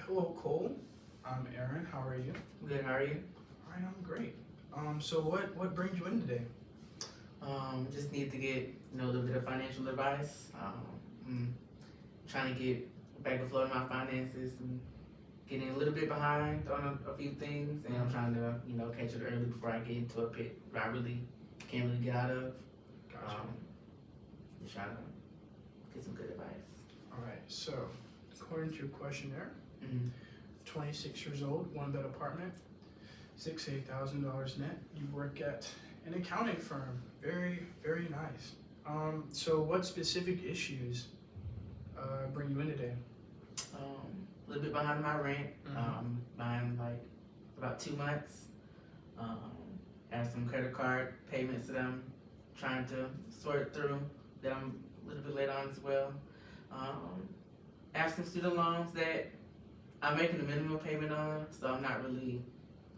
Hello, Cole. I'm Aaron. How are you? Good, how are you? All right, I'm great. So what brings you in today? Just need to get a little bit of financial advice. I'm trying to get back afloat in my finances and getting a little bit behind on a few things, and I'm trying to catch it early before I get into a pit that I really can't really get out of. Gotcha. Just trying to get some good advice. All right. So according to your questionnaire, Mm-hmm. 26 years old, one bed apartment, $68,000 net. You work at an accounting firm. Very, very nice. So what specific issues bring you in today? A little bit behind my rent. Behind like about 2 months. Have some credit card payments that I'm trying to sort through that I'm a little bit late on as well. Have some student loans that I'm making a minimum payment on, so I'm not really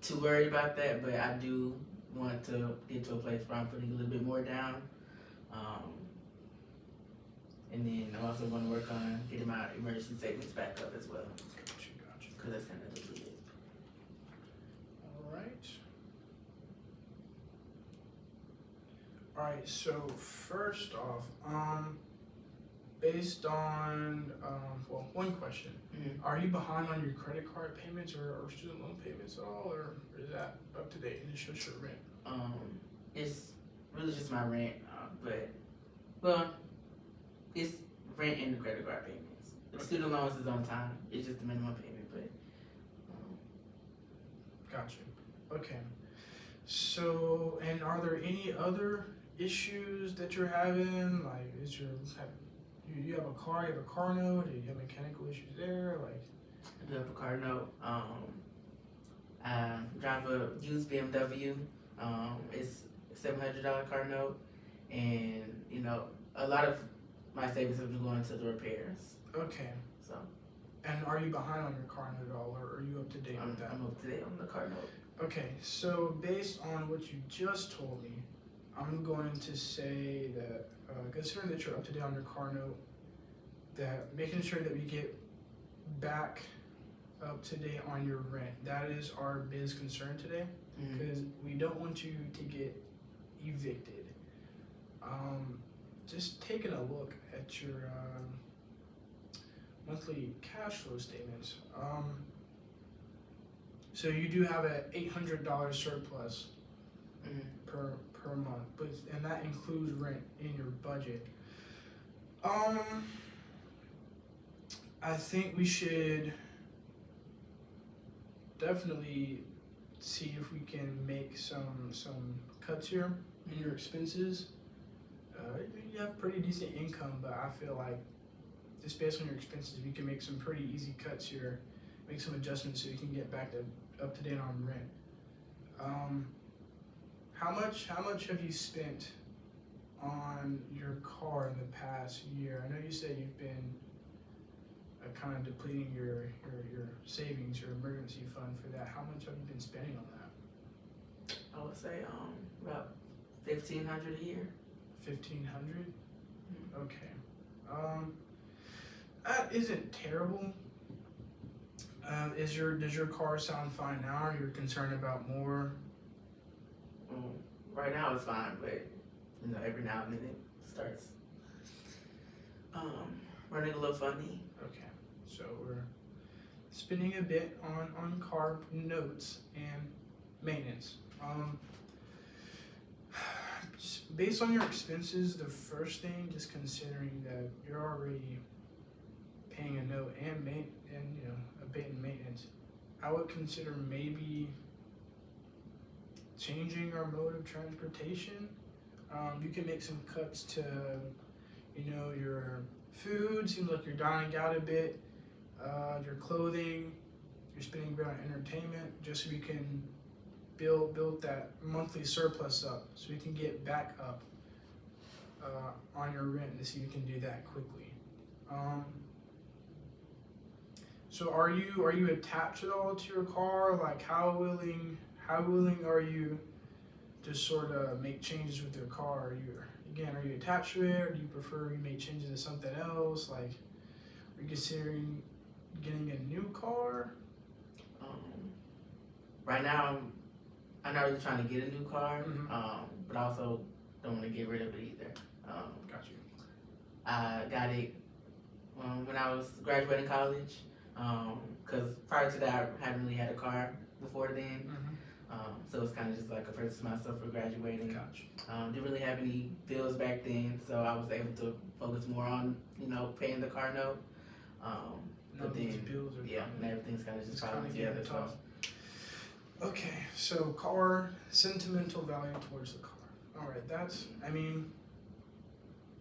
too worried about that, but I do want to get to a place where I'm putting a little bit more down. And then I also want to work on getting my emergency savings back up as well, Gotcha. because that's kind of the it. All right. All right. So first off, based on one question. Mm-hmm. Are you behind on your credit card payments or student loan payments at all, or is that up to date and it's just your rent? It's really just my rent, but it's rent and the credit card payments. The student loans is on time. It's just the minimum payment, but Gotcha. Okay. So, and are there any other issues that you're having? Like, you have a car? You have a car note? Do you have mechanical issues there? Like, I do have a car note. I drive a used BMW. It's a $700 car note, and a lot of my savings have been going to the repairs. okay. So And are you behind on your car note at all, or are you up to date with that? I'm up to date on the car note. Okay, so based on what you just told me, I'm going to say that considering that you're up to date on your car note, that making sure that we get back up to date on your rent, that is our biggest concern today, because we don't want you to get evicted. Just taking a look at your monthly cash flow statements. So you do have an $800 surplus per month, and that includes rent in your budget. I think we should definitely see if we can make some cuts here in your expenses. You have pretty decent income, but I feel like just based on your expenses, we can make some pretty easy cuts here, make some adjustments so you can get back up to date on rent. How much have you spent on your car in the past year? I know you said you've been kind of depleting your savings, your emergency fund for that. How much have you been spending on that? I would say about $1,500 a year. 1,500. Okay. That isn't terrible. Does your car sound fine now? Or you're concerned about more? Right now it's fine, but every now and then it starts running a little funny. Okay. So we're spending a bit on car notes and maintenance. Based on your expenses, the first thing, just considering that you're already paying a note and a bit in maintenance, I would consider maybe changing our mode of transportation. You can make some cuts to, your food. Seems like you're dining out a bit. Your clothing, you're spending a bit on entertainment, just so we can build that monthly surplus up, so we can get back up on your rent to see if you can do that quickly. So are you attached at all to your car? Like how willing are you to sort of make changes with your car? Are you attached to it, or do you prefer you make changes to something else? Like, are you considering getting a new car? Right now, I'm not really trying to get a new car, Mhm. but I also don't want to get rid of it either. Got you. I got it when I was graduating college, because prior to that, I hadn't really had a car before then. So it's kind of just like a purchase myself for graduating. Got you. Didn't really have any bills back then, so I was able to focus more on, paying the car note. No, But these then, bills are yeah, coming. and everything's kind of just It's falling kinda together. getting So, tough. Okay, so car, sentimental value towards the car. All right,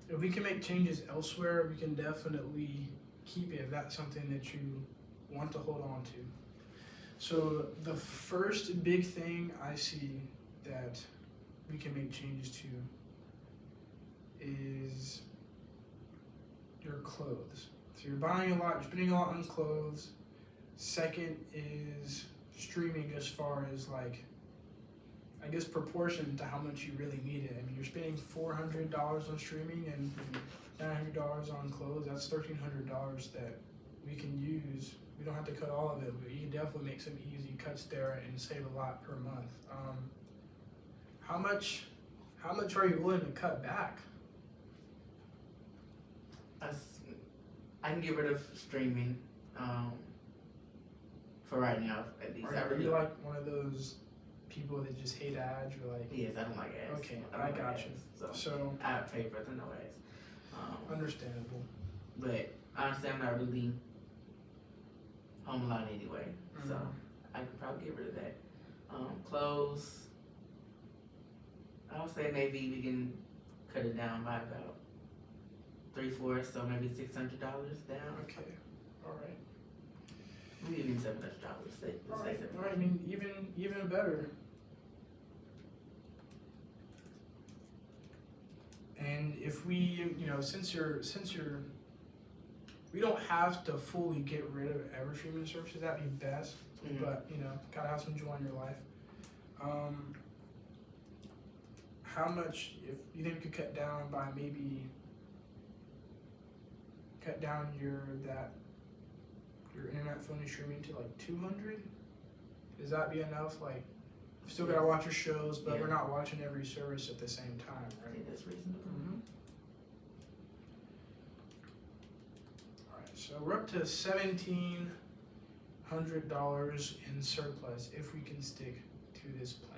if we can make changes elsewhere, we can definitely keep it if that's something that you want to hold on to. So the first big thing I see that we can make changes to is your clothes. So you're buying a lot, you're spending a lot on clothes. Second is streaming as far as proportion to how much you really need it. I mean, you're spending $400 on streaming and $900 on clothes. That's $1,300 that we can use. We don't have to cut all of it, but you can definitely make some easy cuts there and save a lot per month. How much are you willing to cut back? I can get rid of streaming, for right now, at least. Are you like one of those people that just hate ads? You're like, Yes, I don't like ads. Okay, don't I like got ads, you. So So I pay for the no ads. understandable. But honestly, I'm not really home a lot anyway, so I could probably get rid of that. Clothes, I would say maybe we can cut it down by about 3/4, so maybe $600 down. Okay, all right. Maybe even $700. All right. I mean, even better. And if we, we don't have to fully get rid of every streaming services. That'd be best. Mhm. But gotta have some joy in your life. How much, if you think you could cut down by maybe cut down your internet phone and streaming to like 200? Does that be enough? Like, still gotta watch your shows, but Yeah. we're not watching every service at the same time, I right? think that's reasonable. Alright, so we're up to $1,700 in surplus if we can stick to this plan.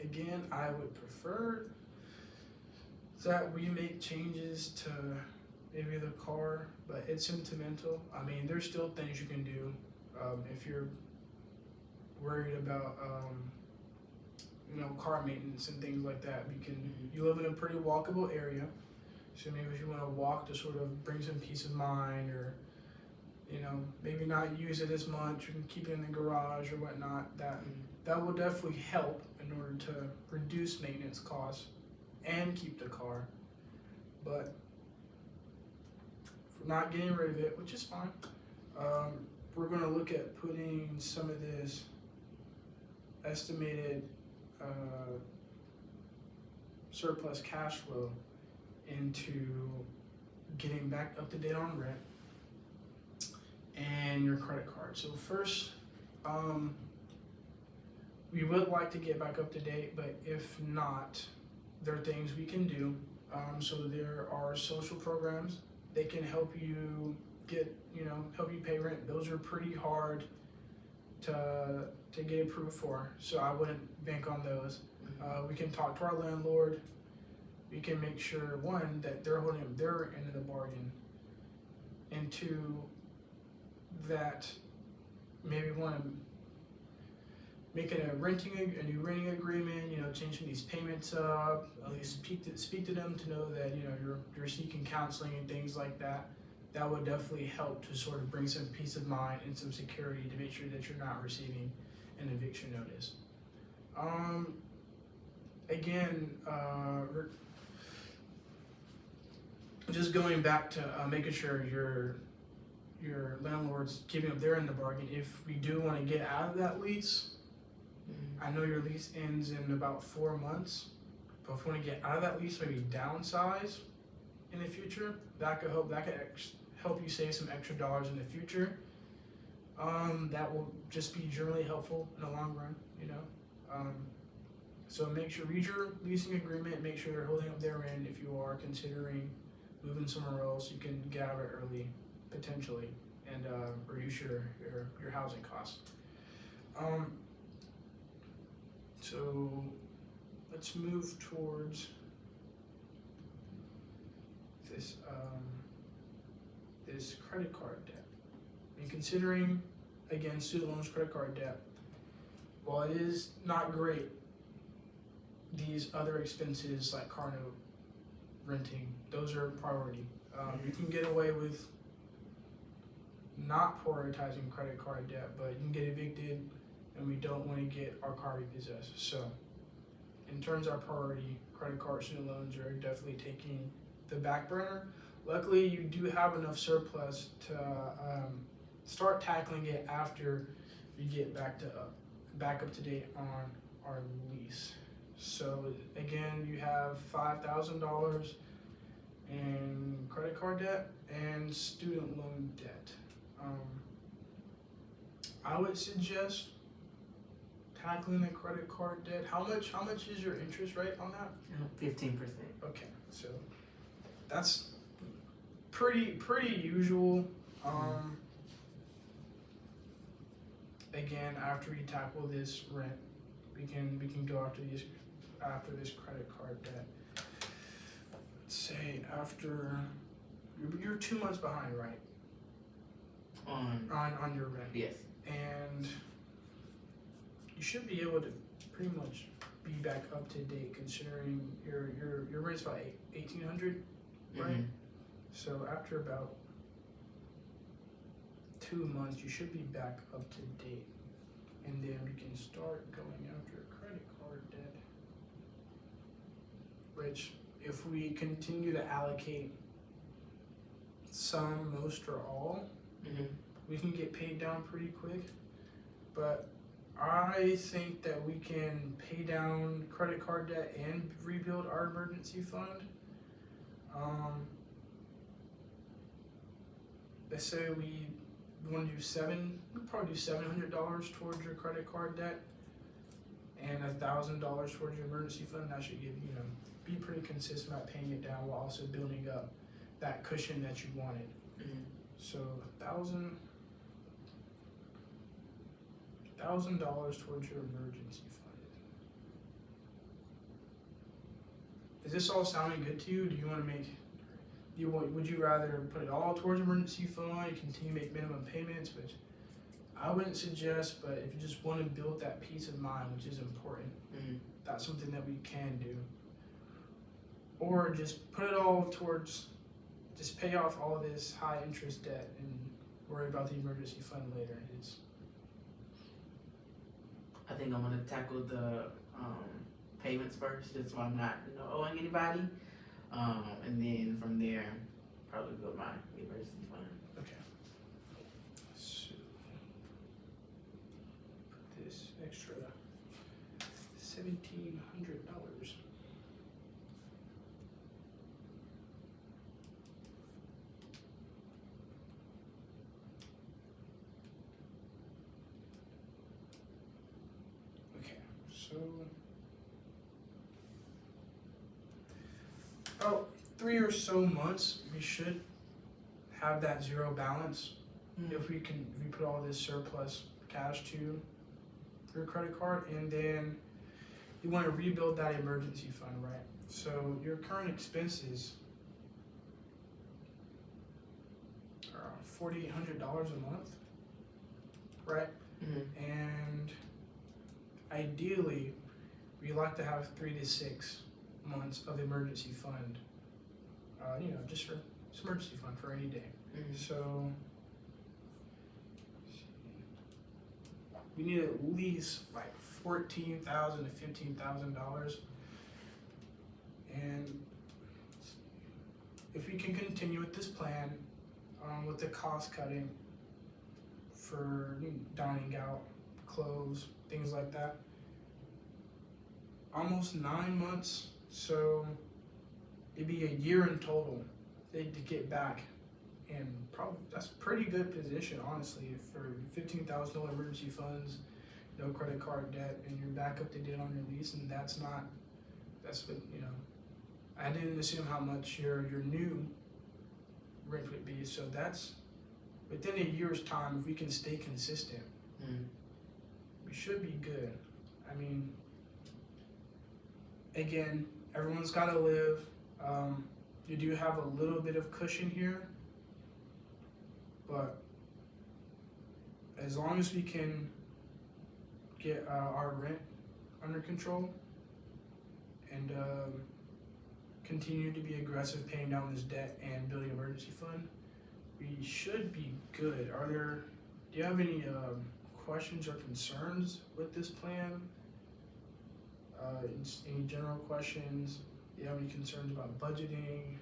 Again, I would prefer that we make changes to maybe the car, but it's sentimental. I mean, there's still things you can do. If you're worried about, car maintenance and things like that, you live in a pretty walkable area. So maybe if you want to walk to sort of bring some peace of mind, or maybe not use it as much, you can keep it in the garage or whatnot. That will definitely help in order to reduce maintenance costs and keep the car. But for not getting rid of it, which is fine, we're going to look at putting some of this estimated surplus cash flow into getting back up to date on rent and your credit card. So first, we would like to get back up to date, but if not, there are things we can do. So there are social programs. They can help you help you pay rent. Those are pretty hard to get approved for, so I wouldn't bank on those. We can talk to our landlord. We can make sure, one, that they're holding their end of the bargain, and two, that maybe want to make it a new renting agreement. Change some of these payments up. At least speak to them to know that you're seeking counseling and things like that. That would definitely help to sort of bring some peace of mind and some security to make sure that you're not receiving an eviction notice. Again, just going back to making sure your landlord's keeping up their end of the bargain. If we do want to get out of that lease, I know your lease ends in about 4 months, but if we want to get out of that lease, maybe downsize in the future, that could help you save some extra dollars in the future. That will just be generally helpful in the long run, you know. So make sure, read your leasing agreement, make sure they're holding up their end. If you are considering moving somewhere else, you can get out of it early, potentially, and reduce your housing costs. So let's move towards this this credit card debt. And considering, again, student loans, credit card debt, while it is not great, these other expenses like car note, renting, those are a priority. You can get away with not prioritizing credit card debt, but you can get evicted, and we don't want to get our car repossessed. So, in terms of our priority, credit card, student loans are definitely taking the back burner. Luckily, you do have enough surplus to start tackling it after you get back up to date on our lease. So again, you have $5,000 in credit card debt and student loan debt. I would suggest tackling the credit card debt. How much is your interest rate on that? 15%. Okay, so that's pretty usual. Again, after we tackle this rent, we can go after this credit card debt. Let's say after you're 2 months behind, right? On your rent. Yes. And you should be able to pretty much be back up to date, considering your rent's about $1,800, right? Mm-hmm. So after about 2 months, you should be back up to date, and then we can start going after credit card debt. Which, if we continue to allocate some, most, or all, we can get paid down pretty quick. But I think that we can pay down credit card debt and rebuild our emergency fund. Let's say we want to do we'll probably do $700 towards your credit card debt and $1,000 towards your emergency fund. That should give be pretty consistent about paying it down while also building up that cushion that you wanted. So $1,000 towards your emergency fund. Is this all sounding good to you? Do you want to would you rather put it all towards emergency fund, continue to make minimum payments, which I wouldn't suggest, but if you just want to build that peace of mind, which is important, that's something that we can do. Or just put it all towards, just pay off all of this high interest debt and worry about the emergency fund later. I think I'm gonna tackle the payments first, just so I'm not owing anybody. And then from there, probably build my emergency fund. Okay. So put this extra $1,700. Okay, so about 3 or so months, we should have that zero balance. If we put all this surplus cash to your credit card, and then you want to rebuild that emergency fund, right? So your current expenses are $4,800 a month, right? And ideally, we like to have 3 to 6 months of emergency fund, just for emergency fund for any day. So we need at least like $14,000 to $15,000, and if we can continue with this plan, with the cost cutting for dining out, clothes, things like that, almost 9 months. So it'd be a year in total to get back and probably that's pretty good position, honestly, for $15,000 emergency funds, no credit card debt, and you're back up to date on your lease, and that's what, I didn't assume how much your new rent would be, so that's, within a year's time, if we can stay consistent, we should be good. I mean, again, everyone's gotta live. You do have a little bit of cushion here, but as long as we can get our rent under control and continue to be aggressive paying down this debt and building an emergency fund, we should be good. Do you have any questions or concerns with this plan? Any general questions? Do you have any concerns about budgeting?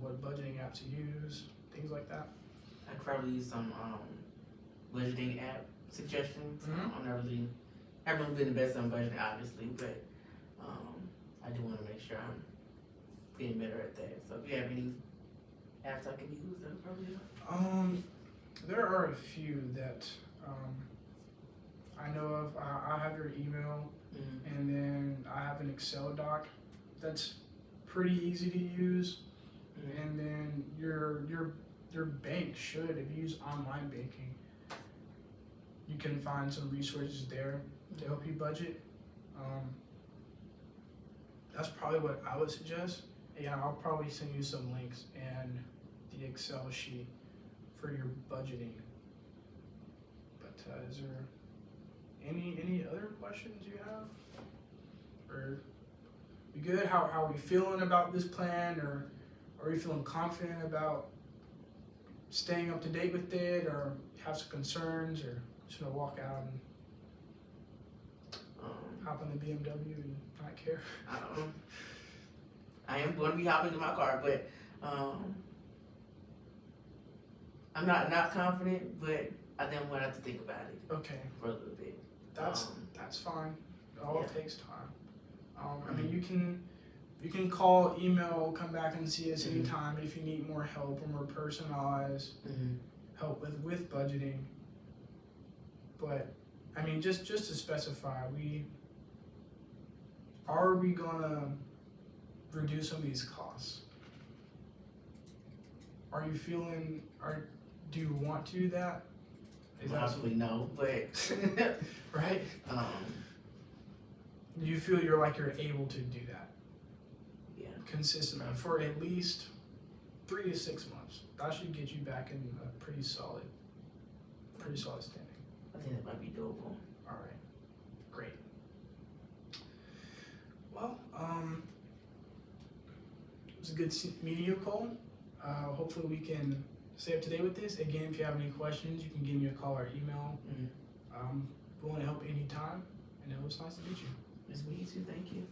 What budgeting apps to use? Things like that? I could probably use some budgeting app suggestions. Mhm. I haven't really been the best on budgeting, obviously, but I do want to make sure I'm getting better at that. So if you have any apps I can use, then probably help. There are a few that I know of. I have your email, and then I have an Excel doc that's pretty easy to use. And then your bank should, if you use online banking, you can find some resources there to help you budget. That's probably what I would suggest. Yeah, I'll probably send you some links and the Excel sheet for your budgeting. But is there any other questions you have? Or we good? How are we feeling about this plan? Or are we feeling confident about staying up to date with it? Or have some concerns? Or just gonna walk out and hop on the BMW and not care? I am going to be hopping in my car, but I'm not confident, but I think I'm going to have to think about it Okay, for a little bit. that's fine. All Yeah. it takes time. I mean, you can call, email, come back and see us anytime if you need more help or more personalized help with budgeting. But I mean, just to specify, are we gonna reduce some of these costs? Are you feeling? Do you want to do that? Possibly no, but right? Do you feel you're able to do that? Yeah. Consistently for at least 3 to 6 months. That should get you back in a pretty solid standing. I think that might be doable. All right, great. Well, it was a good meeting you, Cole. Hopefully we can stay up to date with this. Again, if you have any questions, you can give me a call or email. I'm willing to help anytime, and it was nice to meet you. Nice to meet you too. Thank you.